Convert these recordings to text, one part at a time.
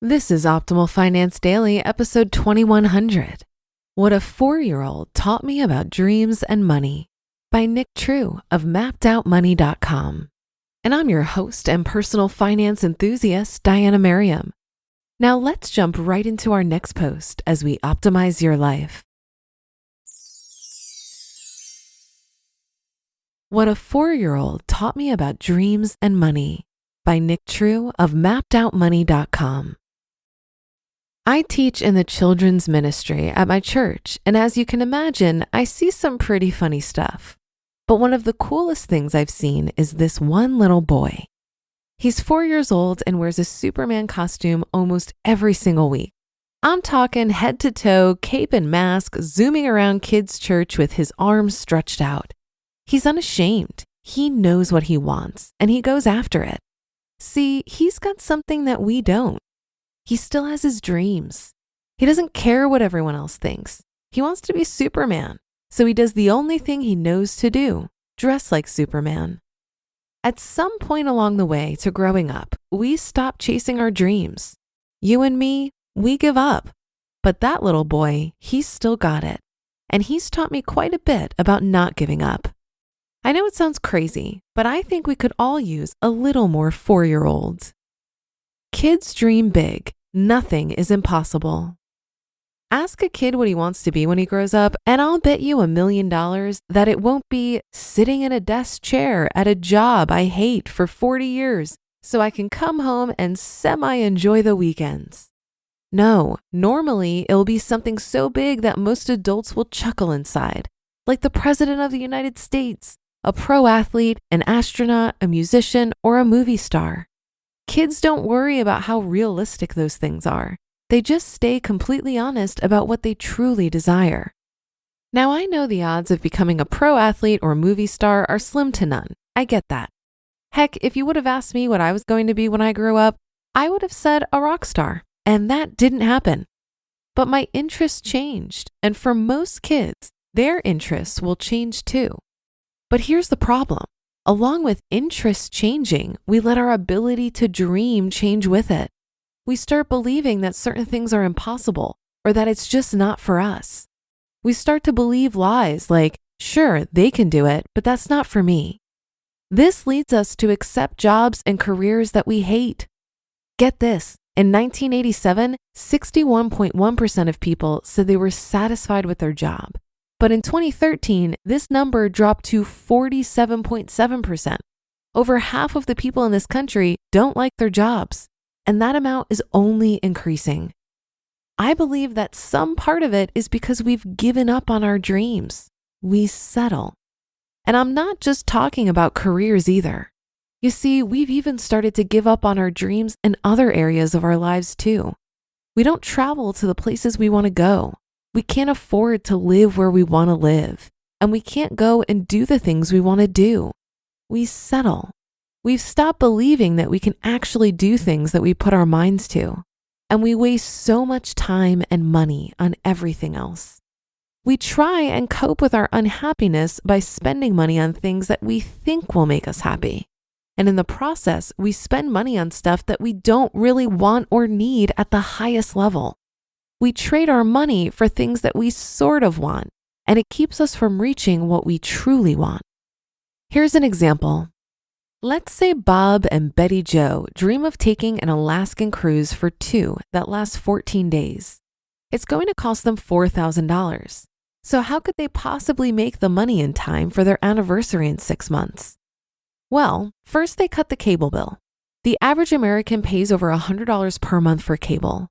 This is Optimal Finance Daily, episode 2100. What a 4-year-old taught me about dreams and money by Nick True of mappedoutmoney.com. And I'm your host and personal finance enthusiast, Diana Merriam. Now let's jump right into our next post as we optimize your life. What a 4-year-old taught me about dreams and money by Nick True of mappedoutmoney.com. I teach in the children's ministry at my church, and as you can imagine, I see some pretty funny stuff. But one of the coolest things I've seen is this one little boy. He's 4 years old and wears a Superman costume almost every single week. I'm talking head to toe, cape and mask, zooming around kids' church with his arms stretched out. He's unashamed. He knows what he wants, and he goes after it. See, he's got something that we don't. He still has his dreams. He doesn't care what everyone else thinks. He wants to be Superman, so he does the only thing he knows to do, dress like Superman. At some point along the way to growing up, we stop chasing our dreams. You and me, we give up. But that little boy, he's still got it. And he's taught me quite a bit about not giving up. I know it sounds crazy, but I think we could all use a little more 4-year-olds. Kids dream big. Nothing is impossible. Ask a kid what he wants to be when he grows up, and I'll bet you $1 million that it won't be sitting in a desk chair at a job I hate for 40 years so I can come home and semi-enjoy the weekends. No, normally it'll be something so big that most adults will chuckle inside, like the President of the United States, a pro athlete, an astronaut, a musician, or a movie star. Kids don't worry about how realistic those things are. They just stay completely honest about what they truly desire. Now, I know the odds of becoming a pro athlete or movie star are slim to none. I get that. Heck, if you would have asked me what I was going to be when I grew up, I would have said a rock star, and that didn't happen. But my interests changed, and for most kids, their interests will change too. But here's the problem. Along with interests changing, we let our ability to dream change with it. We start believing that certain things are impossible or that it's just not for us. We start to believe lies like, sure, they can do it, but that's not for me. This leads us to accept jobs and careers that we hate. Get this, in 1987, 61.1% of people said they were satisfied with their job. But in 2013, this number dropped to 47.7%. Over half of the people in this country don't like their jobs, and that amount is only increasing. I believe that some part of it is because we've given up on our dreams. We settle. And I'm not just talking about careers either. You see, we've even started to give up on our dreams in other areas of our lives too. We don't travel to the places we want to go. We can't afford to live where we want to live, and we can't go and do the things we want to do. We settle. We've stopped believing that we can actually do things that we put our minds to, and we waste so much time and money on everything else. We try and cope with our unhappiness by spending money on things that we think will make us happy. And in the process, we spend money on stuff that we don't really want or need at the highest level. We trade our money for things that we sort of want, and it keeps us from reaching what we truly want. Here's an example. Let's say Bob and Betty Joe dream of taking an Alaskan cruise for two that lasts 14 days. It's going to cost them $4,000. So how could they possibly make the money in time for their anniversary in 6 months? Well, first they cut the cable bill. The average American pays over $100 per month for cable.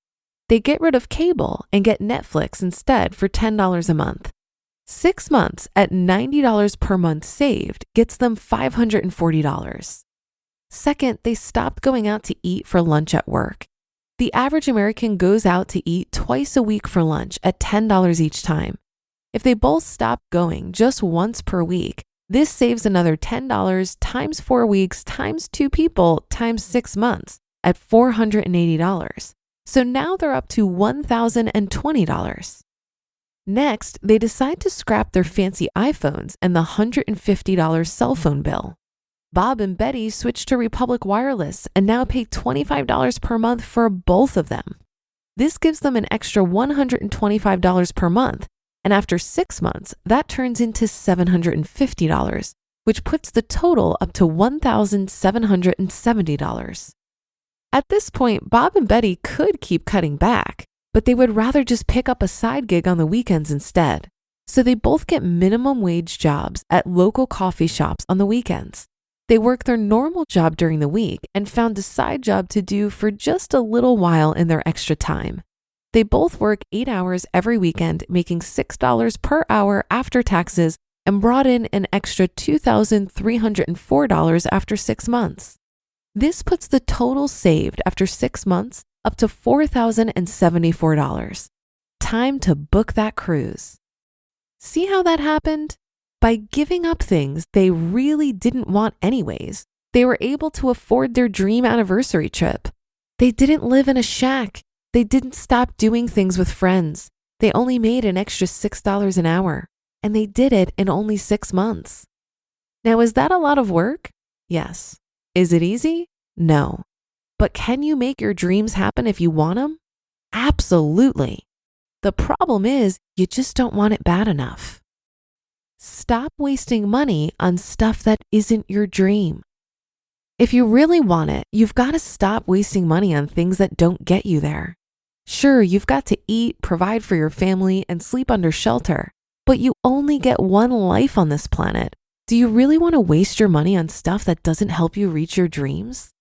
They get rid of cable and get Netflix instead for $10 a month. 6 months at $90 per month saved gets them $540. Second, they stopped going out to eat for lunch at work. The average American goes out to eat twice a week for lunch at $10 each time. If they both stop going just once per week, this saves another $10 times 4 weeks times 2 people times 6 months at $480. So now they're up to $1,020. Next, they decide to scrap their fancy iPhones and the $150 cell phone bill. Bob and Betty switched to Republic Wireless and now pay $25 per month for both of them. This gives them an extra $125 per month, and after 6 months, that turns into $750, which puts the total up to $1,770. At this point, Bob and Betty could keep cutting back, but they would rather just pick up a side gig on the weekends instead. So they both get minimum wage jobs at local coffee shops on the weekends. They work their normal job during the week and found a side job to do for just a little while in their extra time. They both work 8 hours every weekend, making $6 per hour after taxes, and brought in an extra $2,304 after 6 months. This puts the total saved after 6 months up to $4,074. Time to book that cruise. See how that happened? By giving up things they really didn't want anyways, they were able to afford their dream anniversary trip. They didn't live in a shack. They didn't stop doing things with friends. They only made an extra $6 an hour, and they did it in only 6 months. Now, is that a lot of work? Yes. Is it easy? No. But can you make your dreams happen if you want them? Absolutely. The problem is you just don't want it bad enough. Stop wasting money on stuff that isn't your dream. If you really want it, you've got to stop wasting money on things that don't get you there. Sure, you've got to eat, provide for your family, and sleep under shelter, but you only get one life on this planet. Do you really want to waste your money on stuff that doesn't help you reach your dreams?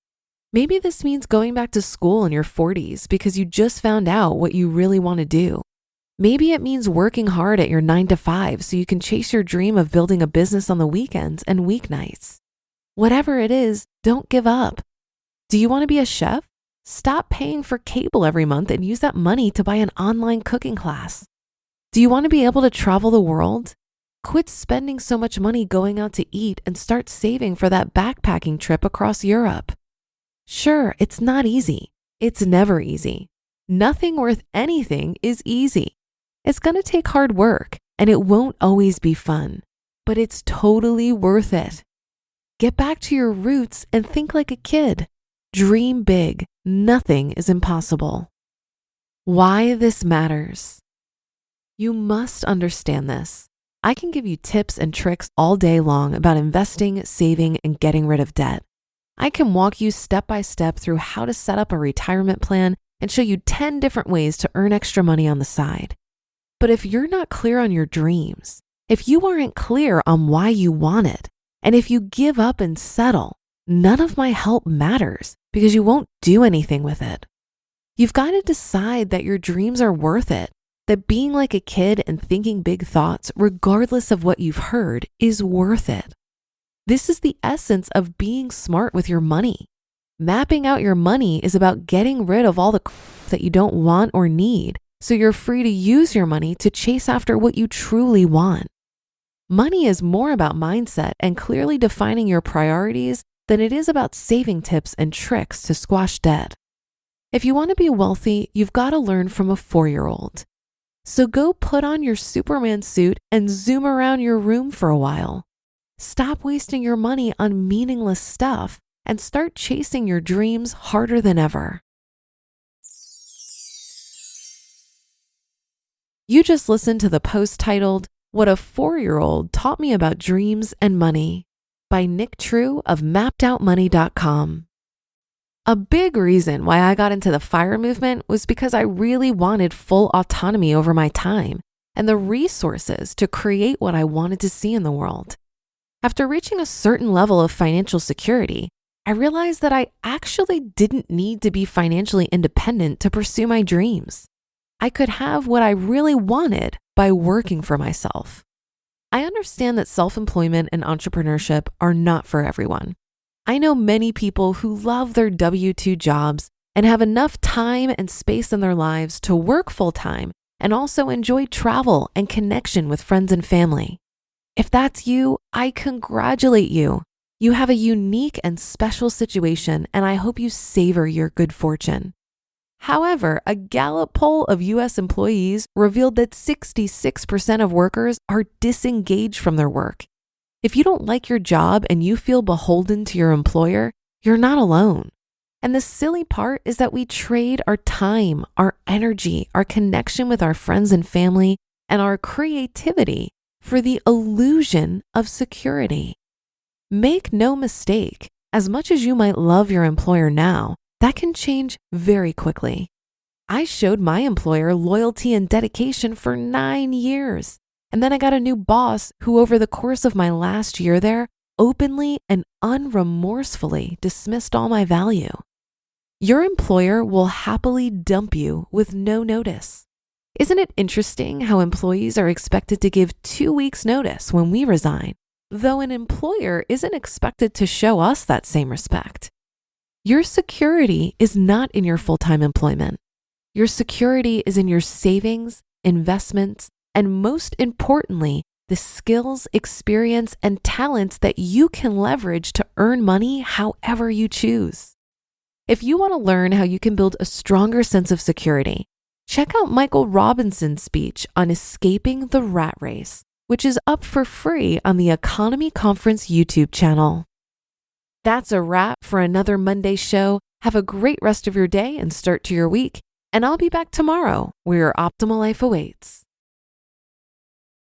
Maybe this means going back to school in your 40s because you just found out what you really want to do. Maybe it means working hard at your 9 to 5 so you can chase your dream of building a business on the weekends and weeknights. Whatever it is, don't give up. Do you want to be a chef? Stop paying for cable every month and use that money to buy an online cooking class. Do you want to be able to travel the world? Quit spending so much money going out to eat and start saving for that backpacking trip across Europe. Sure, it's not easy. It's never easy. Nothing worth anything is easy. It's going to take hard work, and it won't always be fun, but it's totally worth it. Get back to your roots and think like a kid. Dream big. Nothing is impossible. Why this matters. You must understand this. I can give you tips and tricks all day long about investing, saving, and getting rid of debt. I can walk you step by step through how to set up a retirement plan and show you 10 different ways to earn extra money on the side. But if you're not clear on your dreams, if you aren't clear on why you want it, and if you give up and settle, none of my help matters because you won't do anything with it. You've got to decide that your dreams are worth it, that being like a kid and thinking big thoughts, regardless of what you've heard, is worth it. This is the essence of being smart with your money. Mapping out your money is about getting rid of all the crap that you don't want or need, so you're free to use your money to chase after what you truly want. Money is more about mindset and clearly defining your priorities than it is about saving tips and tricks to squash debt. If you want to be wealthy, you've got to learn from a 4-year-old. So go put on your Superman suit and zoom around your room for a while. Stop wasting your money on meaningless stuff and start chasing your dreams harder than ever. You just listened to the post titled, What a 4-Year-Old Taught Me About Dreams and Money by Nick True of mappedoutmoney.com. A big reason why I got into the FIRE movement was because I really wanted full autonomy over my time and the resources to create what I wanted to see in the world. After reaching a certain level of financial security, I realized that I actually didn't need to be financially independent to pursue my dreams. I could have what I really wanted by working for myself. I understand that self-employment and entrepreneurship are not for everyone. I know many people who love their W-2 jobs and have enough time and space in their lives to work full-time and also enjoy travel and connection with friends and family. If that's you, I congratulate you. You have a unique and special situation, and I hope you savor your good fortune. However, a Gallup poll of U.S. employees revealed that 66% of workers are disengaged from their work. If you don't like your job and you feel beholden to your employer, you're not alone. And the silly part is that we trade our time, our energy, our connection with our friends and family, and our creativity for the illusion of security. Make no mistake, as much as you might love your employer now, that can change very quickly. I showed my employer loyalty and dedication for 9 years. And then I got a new boss who, over the course of my last year there, openly and unremorsefully dismissed all my value. Your employer will happily dump you with no notice. Isn't it interesting how employees are expected to give 2 weeks' notice when we resign, though an employer isn't expected to show us that same respect? Your security is not in your full-time employment. Your security is in your savings, investments, and most importantly, the skills, experience, and talents that you can leverage to earn money however you choose. If you want to learn how you can build a stronger sense of security, check out Michael Robinson's speech on escaping the rat race, which is up for free on the Economy Conference YouTube channel. That's a wrap for another Monday show. Have a great rest of your day and start to your week. And I'll be back tomorrow where your optimal life awaits.